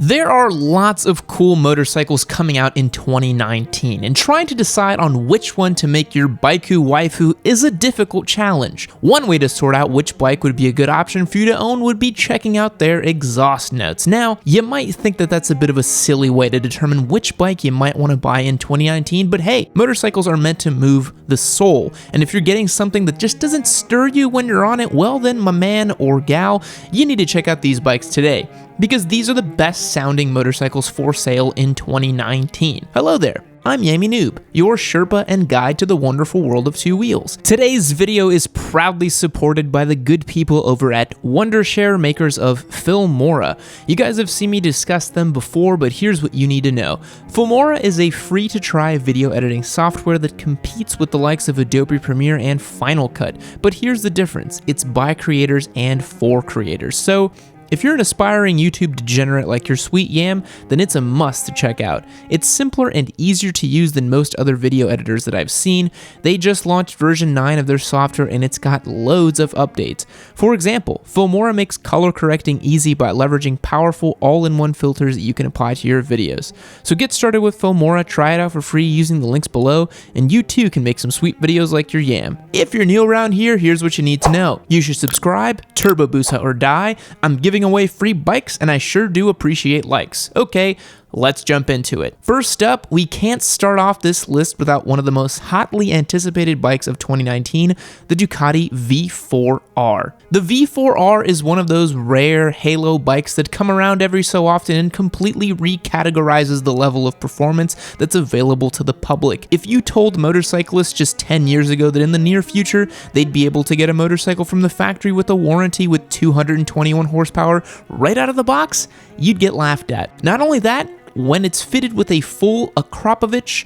There are lots of cool motorcycles coming out in 2019, and trying to decide on which one to make your baiku waifu is a difficult challenge. One way to sort out which bike would be a good option for you to own would be checking out their exhaust notes. Now, you might think that that's a bit of a silly way to determine which bike you might want to buy in 2019, but hey, motorcycles are meant to move the soul, and if you're getting something that just doesn't stir you when you're on it, well then, my man or gal, you need to check out these bikes today, because these are the best sounding motorcycles for sale in 2019. Hello there, I'm Yammie Noob, your Sherpa and guide to the wonderful world of two wheels. Today's video is proudly supported by the good people over at Wondershare, makers of Filmora. You guys have seen me discuss them before, but here's what you need to know. Filmora is a free-to-try video editing software that competes with the likes of Adobe Premiere and Final Cut, but here's the difference. It's by creators and for creators. So, if you're an aspiring YouTube degenerate like your sweet Yam, then it's a must to check out. It's simpler and easier to use than most other video editors that I've seen. They just launched version 9 of their software and it's got loads of updates. For example, Filmora makes color correcting easy by leveraging powerful all-in-one filters that you can apply to your videos. So get started with Filmora, try it out for free using the links below, and you too can make some sweet videos like your Yam. If you're new around here, here's what you need to know. You should subscribe, Turbo Busa or die. I'm giving away free bikes and I sure do appreciate likes. Okay, let's jump into it. First up, we can't start off this list without one of the most hotly anticipated bikes of 2019, the Ducati V4R. The V4R is one of those rare halo bikes that come around every so often and completely recategorizes the level of performance that's available to the public. If you told motorcyclists just 10 years ago that in the near future they'd be able to get a motorcycle from the factory with a warranty with 221 horsepower right out of the box, you'd get laughed at. Not only that, when it's fitted with a full Akrapovic,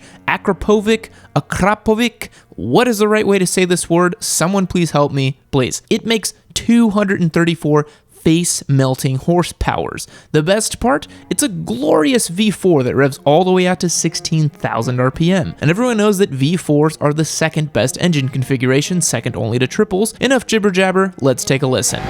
what is the right way to say this word? Someone please help me, please. It makes 234 face-melting horsepowers. The best part? It's a glorious V4 that revs all the way out to 16,000 RPM. And everyone knows that V4s are the second best engine configuration, second only to triples. Enough jibber jabber, let's take a listen.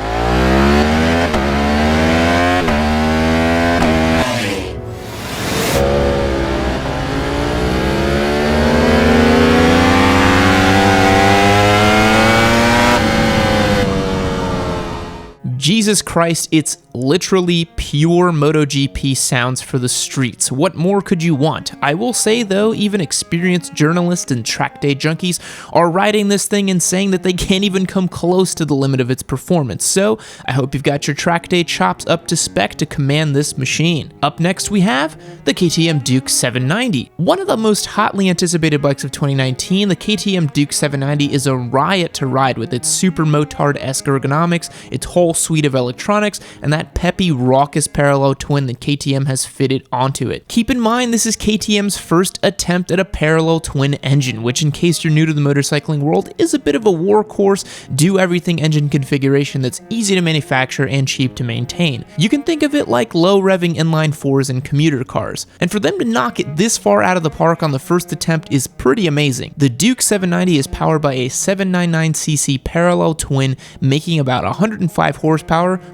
Jesus Christ, it's literally pure MotoGP sounds for the streets. What more could you want? I will say though, even experienced journalists and track day junkies are riding this thing and saying that they can't even come close to the limit of its performance. So I hope you've got your track day chops up to spec to command this machine. Up next we have the KTM Duke790. One of the most hotly anticipated bikes of 2019, the KTM Duke790 is a riot to ride with its super motard-esque ergonomics, its whole suite of electronics, and that peppy, raucous parallel twin that KTM has fitted onto it. Keep in mind, this is KTM's first attempt at a parallel twin engine, which, in case you're new to the motorcycling world, is a bit of a workhorse, do-everything engine configuration that's easy to manufacture and cheap to maintain. You can think of it like low-revving inline fours and commuter cars. And for them to knock it this far out of the park on the first attempt is pretty amazing. The Duke790 is powered by a 799cc parallel twin, making about 105 horsepower,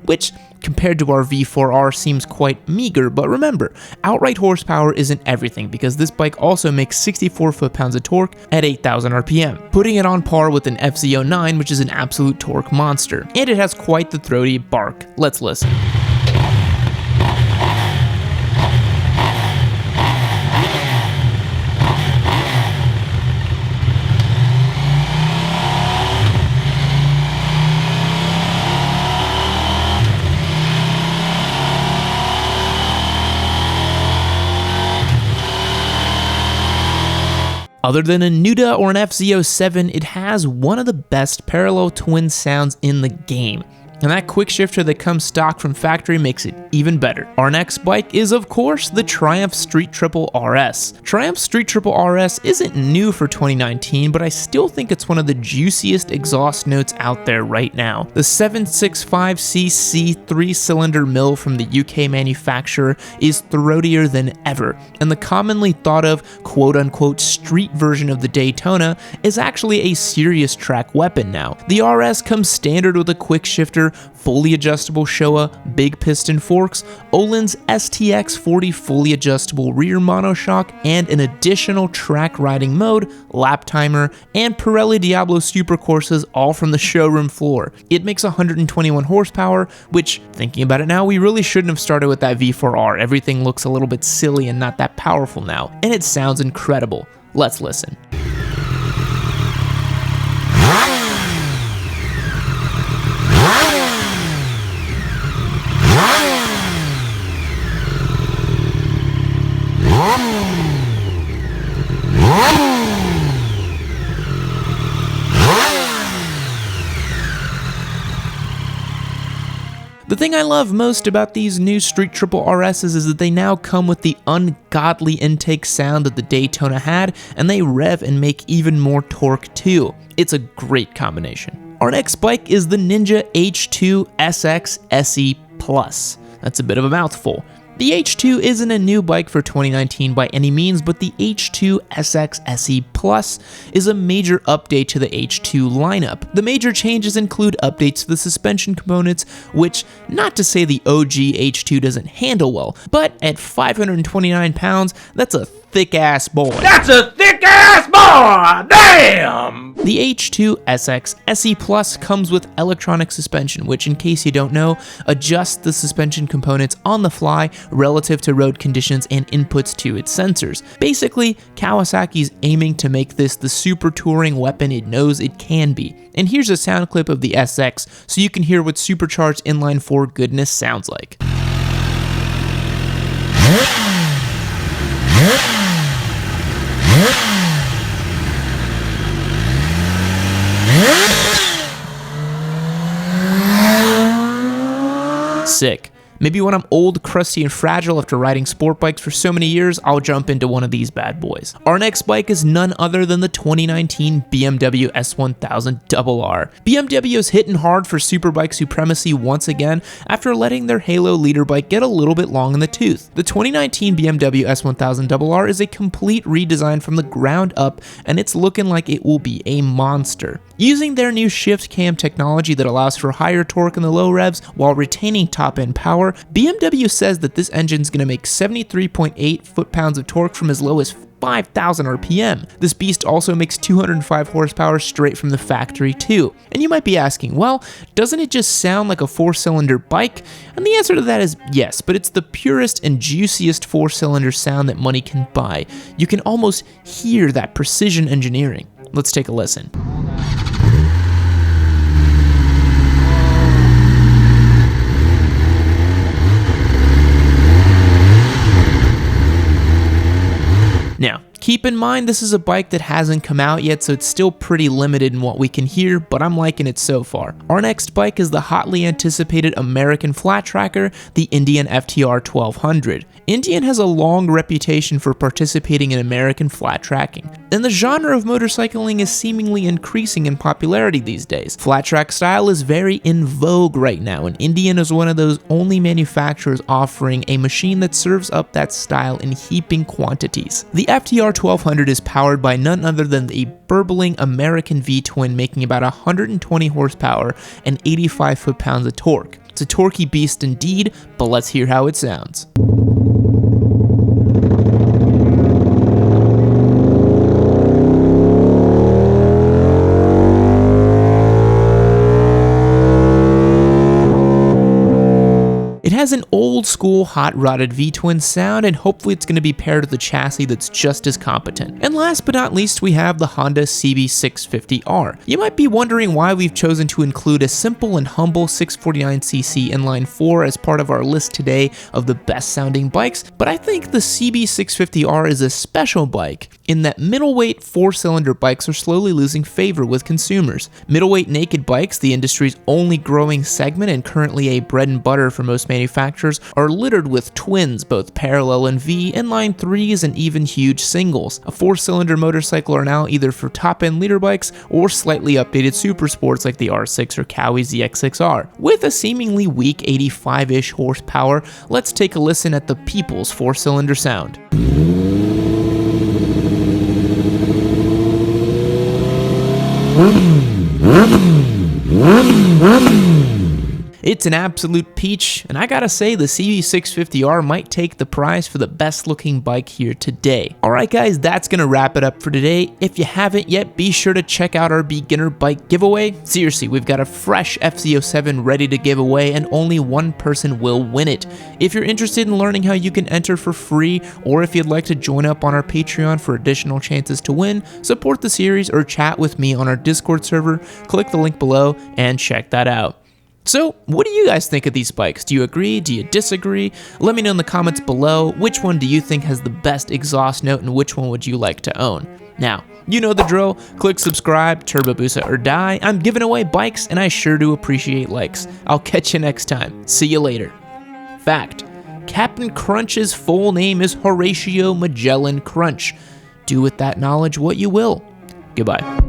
which compared to our V4R seems quite meager, but remember, outright horsepower isn't everything because this bike also makes 64 foot-pounds of torque at 8,000 RPM, putting it on par with an FZ09, which is an absolute torque monster. And it has quite the throaty bark. Let's listen. Other than a Nuda or an FZ07, it has one of the best parallel twin sounds in the game. And that quick shifter that comes stock from factory makes it even better. Our next bike is, of course, the Triumph Street Triple RS. Triumph Street Triple RS isn't new for 2019, but I still think it's one of the juiciest exhaust notes out there right now. The 765cc 3-cylinder mill from the UK manufacturer is throatier than ever, and the commonly thought of quote-unquote street version of the Daytona is actually a serious track weapon now. The RS comes standard with a quick shifter, cylinder, fully adjustable Showa big piston forks, Öhlins STX40 fully adjustable rear monoshock, and an additional track riding mode, lap timer, and Pirelli Diablo Supercourses all from the showroom floor. It makes 121 horsepower, which, thinking about it now, we really shouldn't have started with that V4R. Everything looks a little bit silly and not that powerful now, and it sounds incredible. Let's listen. The thing I love most about these new Street Triple RSs is that they now come with the ungodly intake sound that the Daytona had, and they rev and make even more torque too. It's a great combination. Our next bike is the Ninja H2 SX SE Plus. That's a bit of a mouthful. The H2 isn't a new bike for 2019 by any means, but the H2 SX SE Plus is a major update to the H2 lineup. The major changes include updates to the suspension components, which, not to say the OG H2 doesn't handle well, but at 529 pounds, that's a thick-ass boy. That's a thick-ass boy! Damn! The H2 SX SE Plus comes with electronic suspension, which, in case you don't know, adjusts the suspension components on the fly relative to road conditions and inputs to its sensors. Basically, Kawasaki's aiming to make this the super touring weapon it knows it can be. And here's a sound clip of the SX so you can hear what supercharged inline 4 goodness sounds like. Sick. Maybe when I'm old, crusty, and fragile after riding sport bikes for so many years, I'll jump into one of these bad boys. Our next bike is none other than the 2019 BMW S1000RR. BMW is hitting hard for superbike supremacy once again after letting their Halo leader bike get a little bit long in the tooth. The 2019 BMW S1000RR is a complete redesign from the ground up, and it's looking like it will be a monster. Using their new shift cam technology that allows for higher torque in the low revs while retaining top-end power, BMW says that this engine's going to make 73.8 foot-pounds of torque from as low as 5,000 RPM. This beast also makes 205 horsepower straight from the factory too. And you might be asking, well, doesn't it just sound like a 4-cylinder bike? And the answer to that is yes, but it's the purest and juiciest 4-cylinder sound that money can buy. You can almost hear that precision engineering. Let's take a listen. Now, keep in mind this is a bike that hasn't come out yet, so it's still pretty limited in what we can hear, but I'm liking it so far. Our next bike is the hotly anticipated American flat tracker, the Indian FTR 1200. Indian has a long reputation for participating in American flat tracking, and the genre of motorcycling is seemingly increasing in popularity these days. Flat track style is very in vogue right now, and Indian is one of those only manufacturers offering a machine that serves up that style in heaping quantities. The FTR 1200 is powered by none other than the burbling American V-twin, making about 120 horsepower and 85 foot-pounds of torque. It's a torquey beast indeed, but let's hear how it sounds. It has an old school hot rodded V-twin sound, and hopefully it's going to be paired with a chassis that's just as competent. And last but not least, we have the Honda CB650R. You might be wondering why we've chosen to include a simple and humble 649cc inline 4 as part of our list today of the best sounding bikes, but I think the CB650R is a special bike in that middleweight 4-cylinder bikes are slowly losing favor with consumers. Middleweight naked bikes, the industry's only growing segment and currently a bread and butter for most manufacturers, are littered with twins, both parallel and V, inline 3s, and even huge singles. A 4-cylinder motorcycle are now either for top-end leader bikes or slightly updated super sports like the R6 or Cowie ZX6R. With a seemingly weak 85-ish horsepower, let's take a listen at the people's 4-cylinder sound. It's an absolute peach, and I gotta say the CB650R might take the prize for the best looking bike here today. Alright guys, that's gonna wrap it up for today. If you haven't yet, be sure to check out our beginner bike giveaway. Seriously, we've got a fresh FZ07 ready to give away, and only one person will win it. If you're interested in learning how you can enter for free, or if you'd like to join up on our Patreon for additional chances to win, support the series, or chat with me on our Discord server, click the link below and check that out. So, what do you guys think of these bikes? Do you agree? Do you disagree? Let me know in the comments below, which one do you think has the best exhaust note and which one would you like to own? Now, you know the drill. Click subscribe, Turbo Busa or die. I'm giving away bikes and I sure do appreciate likes. I'll catch you next time. See you later. Fact: Captain Crunch's full name is Horatio Magellan Crunch. Do with that knowledge what you will. Goodbye.